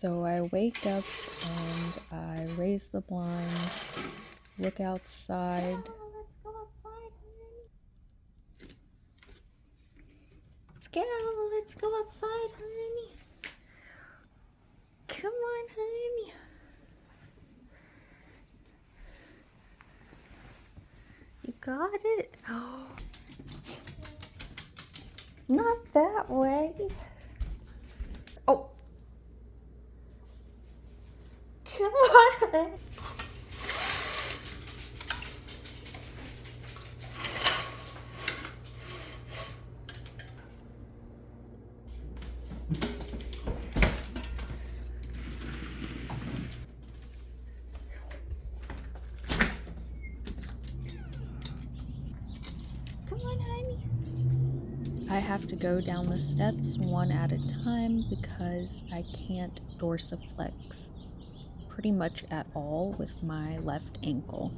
So I wake up and I raise the blinds, look outside. Let's go outside, honey. Let's go outside, honey. Come on, honey. You got it. Oh, not that way. Oh. Come on, honey. Come on, honey. I have to go down the steps one at a time because I can't dorsiflex pretty much at all with my left ankle.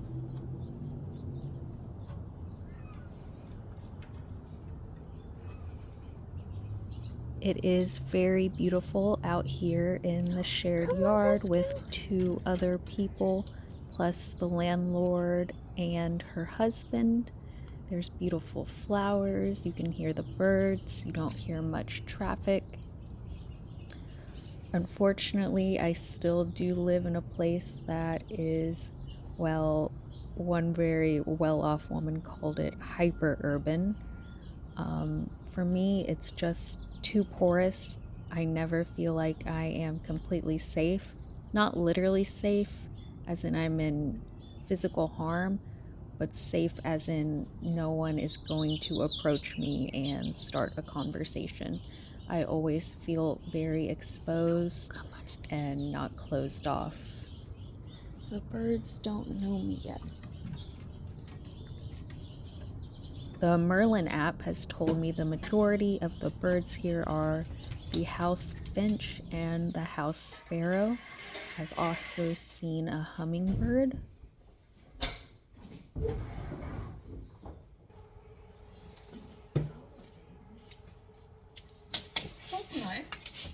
It is very beautiful out here in the shared yard with two other people, plus the landlord and her husband. There's beautiful flowers, you can hear the birds, you don't hear much traffic. Unfortunately, I still do live in a place that is, well, one very well-off woman called it hyper-urban. For me, it's just too porous. I never feel like I am completely safe. Not literally safe, as in I'm in physical harm, but safe as in no one is going to approach me and start a conversation. I always feel very exposed and not closed off. The birds don't know me yet. The Merlin app has told me the majority of the birds here are the house finch and the house sparrow. I've also seen a hummingbird. That's nice.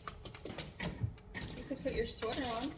You could put your sweater on.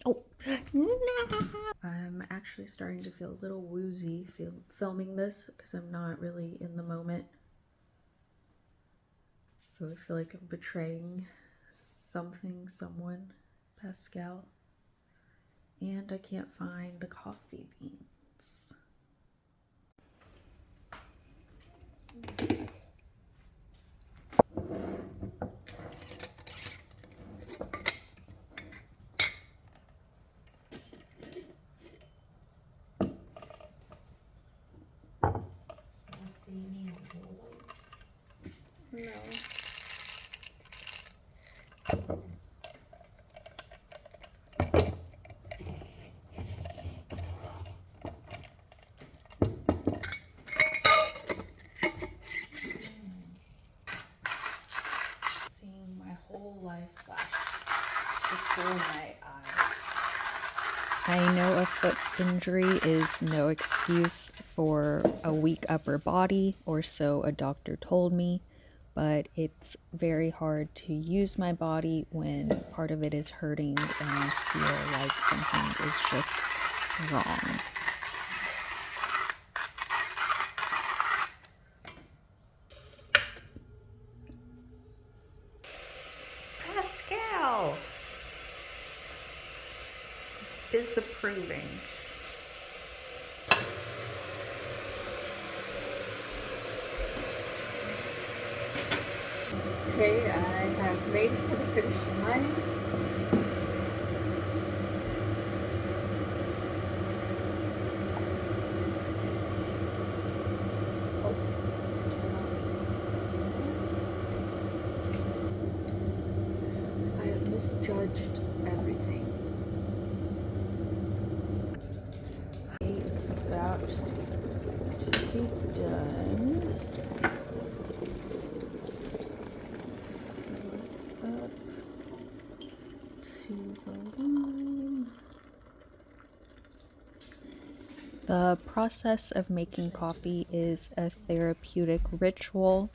Oh, I'm actually starting to feel a little woozy filming this because I'm not really in the moment. So I feel like I'm betraying something, someone, Pascal. And I can't find the coffee beans. No. before my eyes. I know a foot injury is no excuse for a weak upper body, or so a doctor told me, but it's very hard to use my body when part of it is hurting and I feel like something is just wrong. Pascal! Disapproving. Okay, I have made it to the finish line. I have misjudged everything. It's about to be done. Up to the line. The process of making coffee is a therapeutic ritual.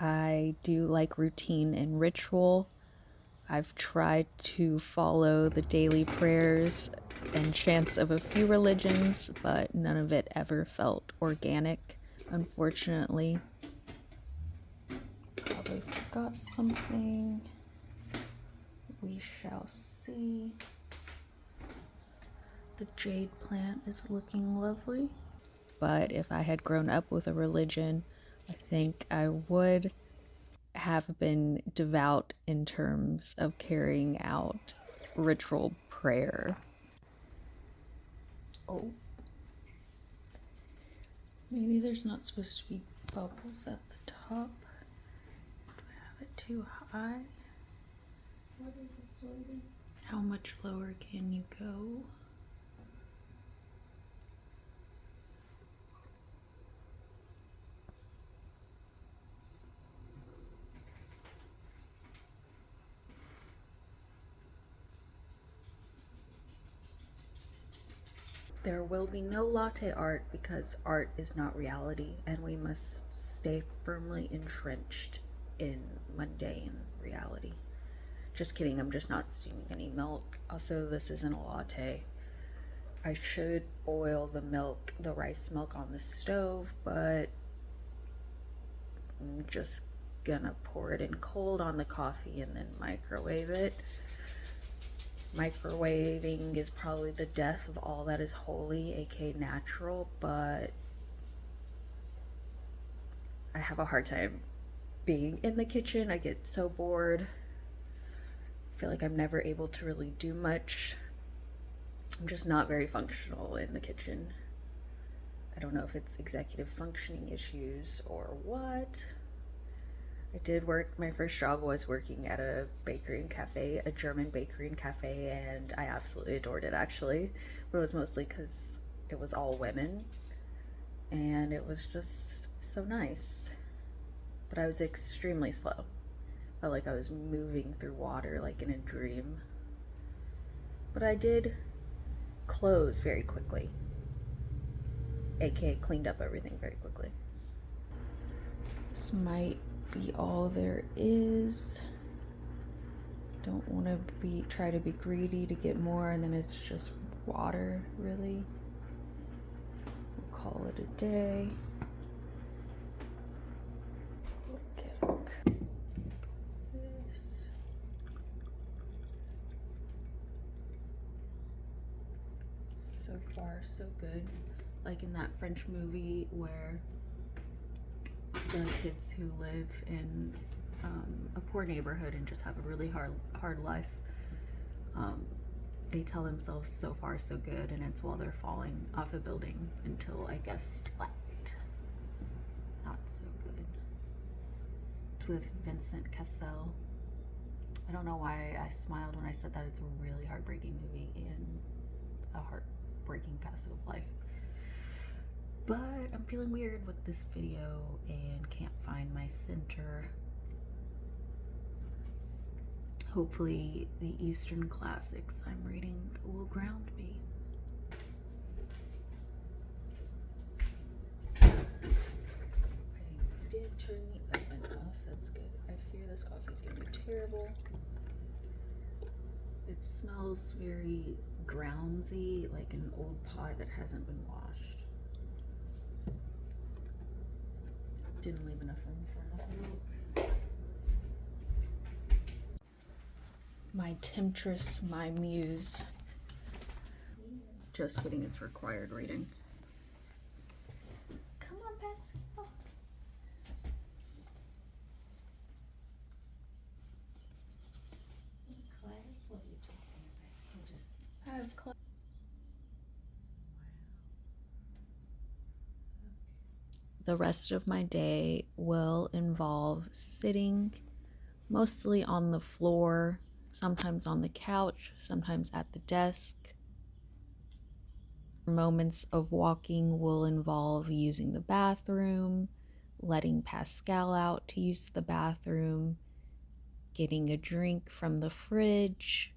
I do like routine and ritual. I've tried to follow the daily prayers and chants of a few religions, but none of it ever felt organic, unfortunately. Probably forgot something. We shall see. The jade plant is looking lovely. But if I had grown up with a religion, I think I would have been devout in terms of carrying out ritual prayer. Oh. Maybe there's not supposed to be bubbles at the top. Do I have it too high? What is absorbing? How much lower can you go? There will be no latte art because art is not reality, and we must stay firmly entrenched in mundane reality. Just kidding, I'm just not steaming any milk. Also, this isn't a latte. I should boil the milk, the rice milk on the stove, but I'm just gonna pour it in cold on the coffee and then microwave it. Microwaving is probably the death of all that is holy, aka natural, but I have a hard time being in the kitchen. I get so bored. I feel like I'm never able to really do much. I'm just not very functional in the kitchen. I don't know if it's executive functioning issues or what. I did work, my first job was working at a bakery and cafe, a German bakery and cafe, and I absolutely adored it actually. But it was mostly because it was all women and it was just so nice. But I was extremely slow. Felt like I was moving through water like in a dream. But I did close very quickly, aka cleaned up everything very quickly. This might be all there is. Don't want to try to be greedy to get more and then it's just water, really. We'll call it a day. This. So far, so good. Like in that French movie where the kids who live in a poor neighborhood and just have a really hard life, they tell themselves so far so good, and it's while they're falling off a building until I guess splat. Not so good. It's with Vincent Cassel. I don't know why I smiled when I said that. It's a really heartbreaking movie and a heartbreaking facet of life. But I'm feeling weird with this video and can't find my center. hopefully the Eastern classics I'm reading will ground me. I did turn the oven off. That's good. I fear this coffee is going to be terrible. It smells very groundsy, like an old pot that hasn't been washed. Didn't leave enough room for enough milk. My temptress, my muse. Just kidding, it's required reading. Come on, Pascal. Class? What are you talking about? I have class. The rest of my day will involve sitting mostly on the floor, sometimes on the couch, sometimes at the desk. Moments of walking will involve using the bathroom, letting Pascal out to use the bathroom, getting a drink from the fridge,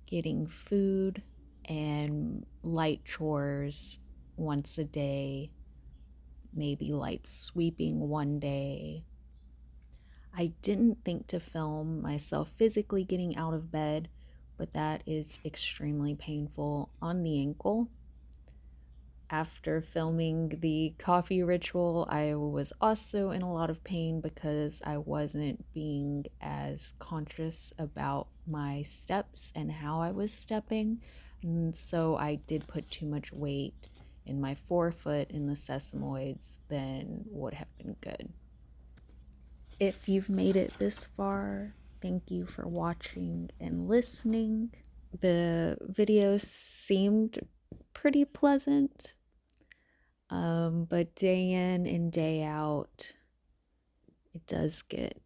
getting food, and light chores once a day, maybe light sweeping one day. I didn't think to film myself physically getting out of bed, but that is extremely painful on the ankle. After filming the coffee ritual, I was also in a lot of pain because I wasn't being as conscious about my steps and how I was stepping. And so I did put too much weight in my forefoot in the sesamoids than would have been good. If you've made it this far, thank you for watching and listening. The video seemed pretty pleasant, but day in and day out, it does get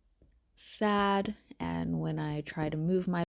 sad. And when I try to move my